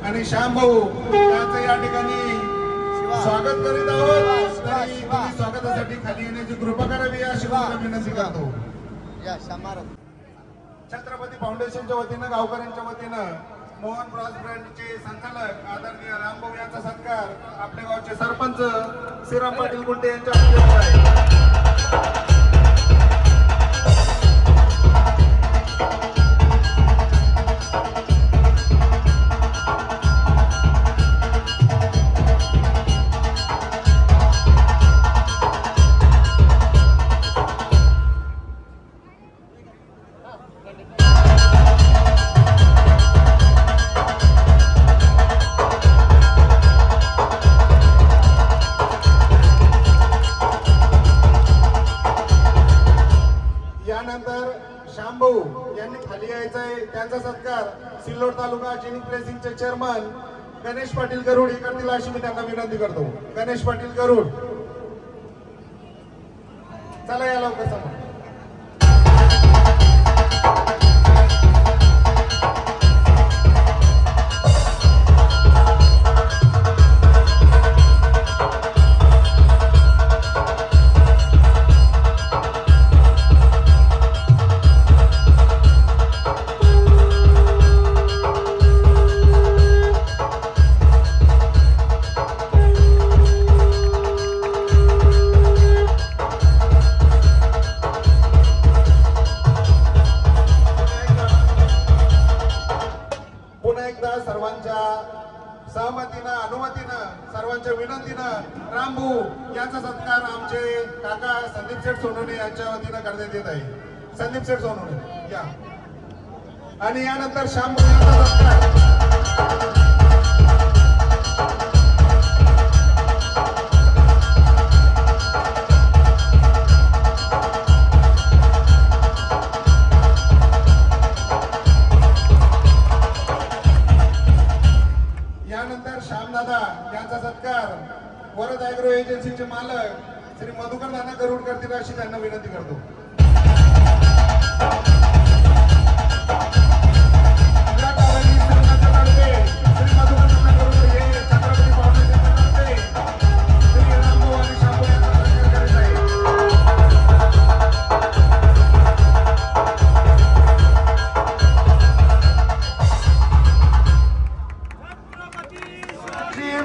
आणि श्यामभाऊ यांचं या ठिकाणी स्वागत करीत आहोत. तरी तुम्ही स्वागतासाठी खाली येण्याची कृपा करावी अशी विनंती करतो. छत्रपती फाउंडेशनच्या वतीनं गावकऱ्यांच्या वतीनं मोहन ब्रॉस ब्रँडचे संचालक आदरणीय रामभाऊ यांचा सत्कार आपल्या गावचे सरपंच श्रीराम पाटील गुंडे यांच्या हस्ते आहे. श्यामभाऊ यांनी खाली यायचंय. त्यांचा सत्कार सिल्लोड तालुका जिनिंग प्रेसिंगचे चेअरमन गणेश पाटील गरुड हे करतील अशी मी त्यांना विनंती करतो. गणेश पाटील गरुड, चला या लवकर समोर. सर्वांच्या सहमतीनं अनुमतीनं सर्वांच्या विनंतीनं रामभाऊ यांचा सत्कार आमचे काका संदीप शेठ सोनवणे यांच्या वतीनं करण्यात येत आहे. संदीप शेठ सोनवणे या. आणि यानंतर श्यामभाऊ यांचा सत्कार श्यामदादा यांचा सत्कार वरद ॲग्रो एजन्सीचे मालक श्री मधुकर दादा गरुड करतील अशी त्यांना विनंती करतो.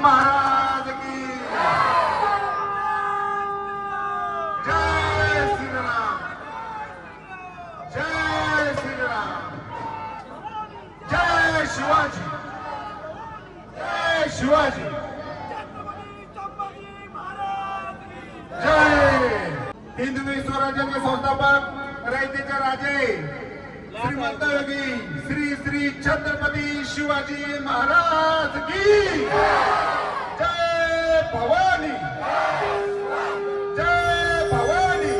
महाराज की जय श्रीराम, जय श्रीराम, जय शिवाजी, जय शिवाजी, जय हिंदवी स्वराज्याचे संस्थापक रयतेचे राजे श्रीमंत योगी श्री श्री छत्रपती शिवाजी महाराज की जय भवानी, जय भवानी.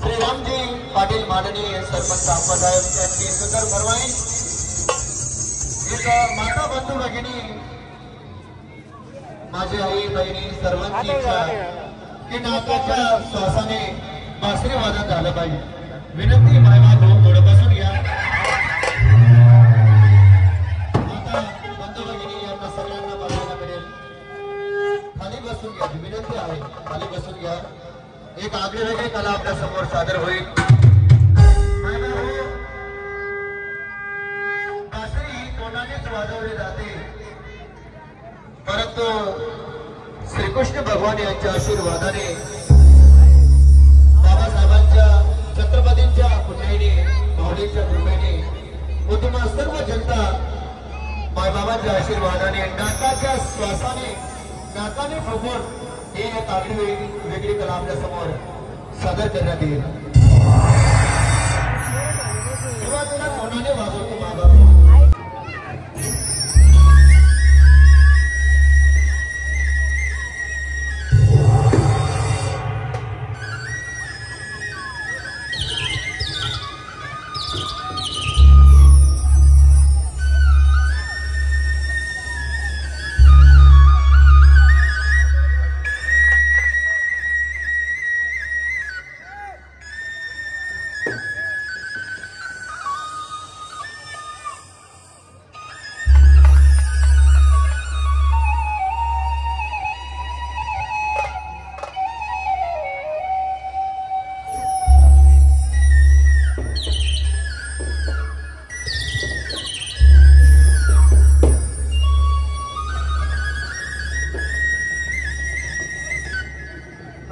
श्रीरामजी पाटील माननीय सरपंच साहेब यांची सुंदर फरमाईश. एक माता बंधू भगिनी माझी आई बहिणी सर्वांची इच्छा की नाकाच्या श्वासाने बासरी वादन झालं पाहिजे. विनंती मायबाप थोडं बसून घ्या. माता बंधू भगिनी यांना सगळ्यांना बघायला मिळेल. खाली बसून घ्या, विनंती आहे खाली बसून घ्या. एक आगळी वेगळी कला आपल्या समोर सादर होईल. बासरी ही कोणानेच वाजवली जाते, परंतु श्रीकृष्ण भगवान यांच्या आशीर्वादाने बाबासाहेबांच्या छत्रपतींच्या पुण्याने माऊलींच्या कृपेने व तुम्हा सर्व जनता मायबाबांच्या आशीर्वादाने नाकाच्या श्वासाने नाकाने फुगून ही एक आगळी वेगळी कला आपल्या समोर सादर करण्यात येईल. सुरुवातीला कोणाने वाजवतो मायबाबा.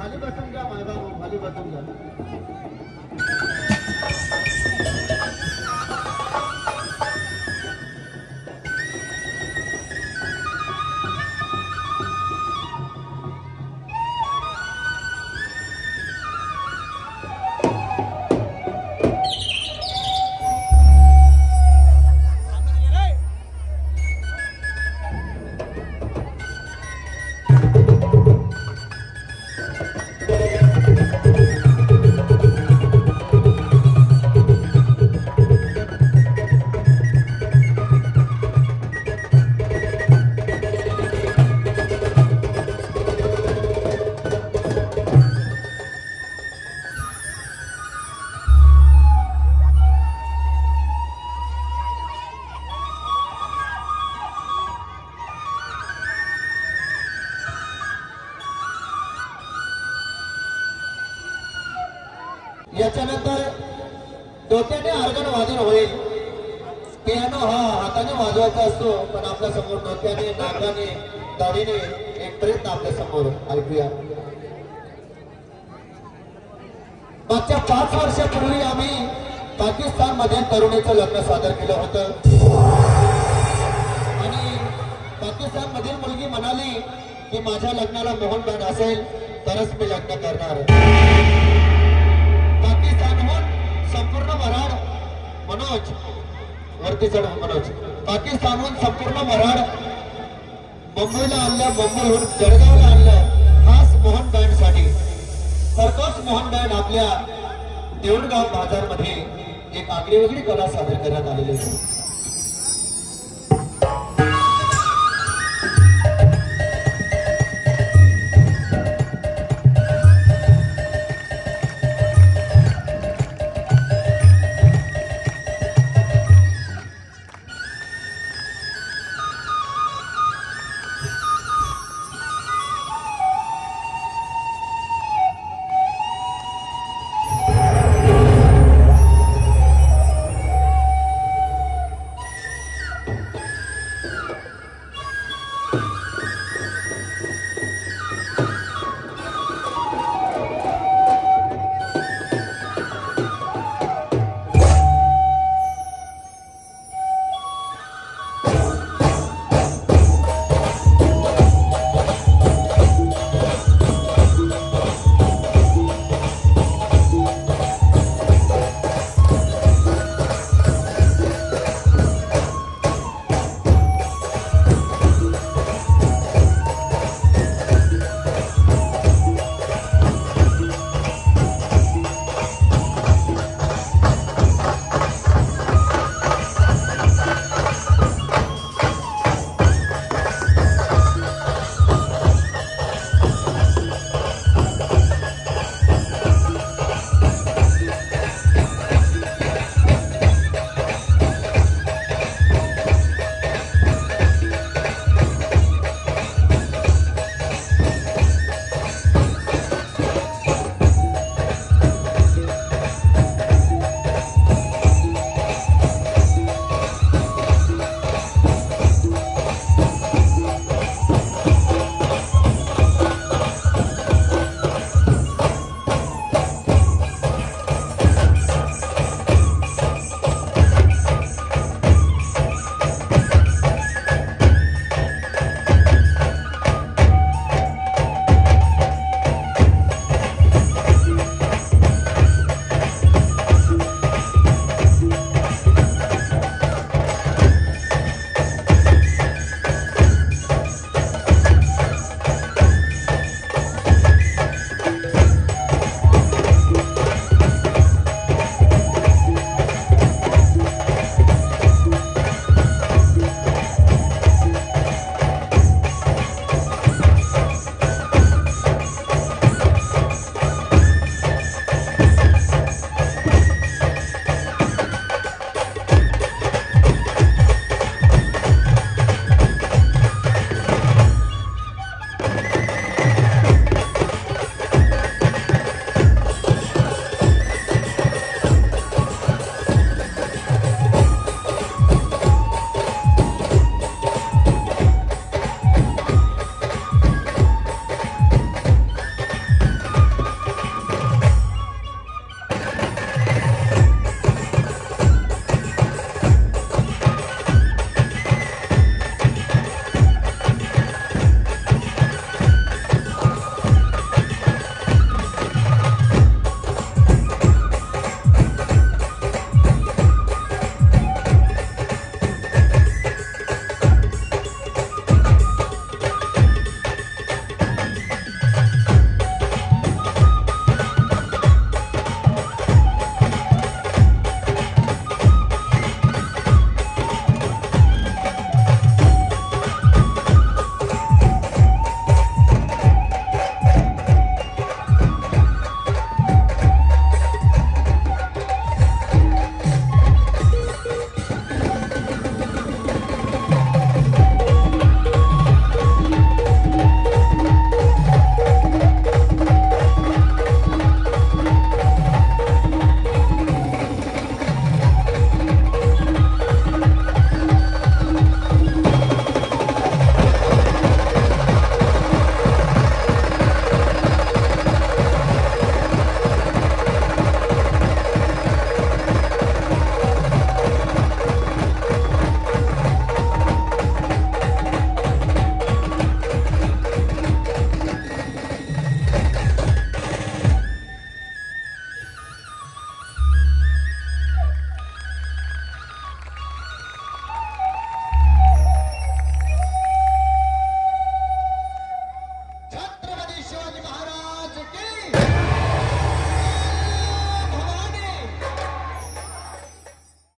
खाली बसून घ्या मायबाबू, खाली बसून घ्या. याच्यानंतर डोक्याने ऑर्गन वाजन होईल. पियानो हा हाताने वाजवायचा असतो, पण आपल्या समोर डोक्याने, नाकाने, दाढीने एक प्रयत्न आपल्या समोर ऐकूया. मागच्या 5 वर्षापूर्वी आम्ही पाकिस्तान मध्ये तरुणीचं लग्न सादर केलं होतं आणि पाकिस्तान मधील मुलगी म्हणाली की माझ्या लग्नाला मोहन बँड असेल तरच मी लग्न करणार. पाकिस्तानहून संपूर्ण वराड मनोज वरती चढ मनोज पाकिस्तानहून संपूर्ण वराड मुंबईला आणलं, मुंबईहून जळगावला आणलं खास मोहन बँड साठी. सरतोच मोहन बँड आपल्या देऊळगाव बाजार मध्ये एक आगळी वेगळी कला सादर करण्यात आलेली आहे.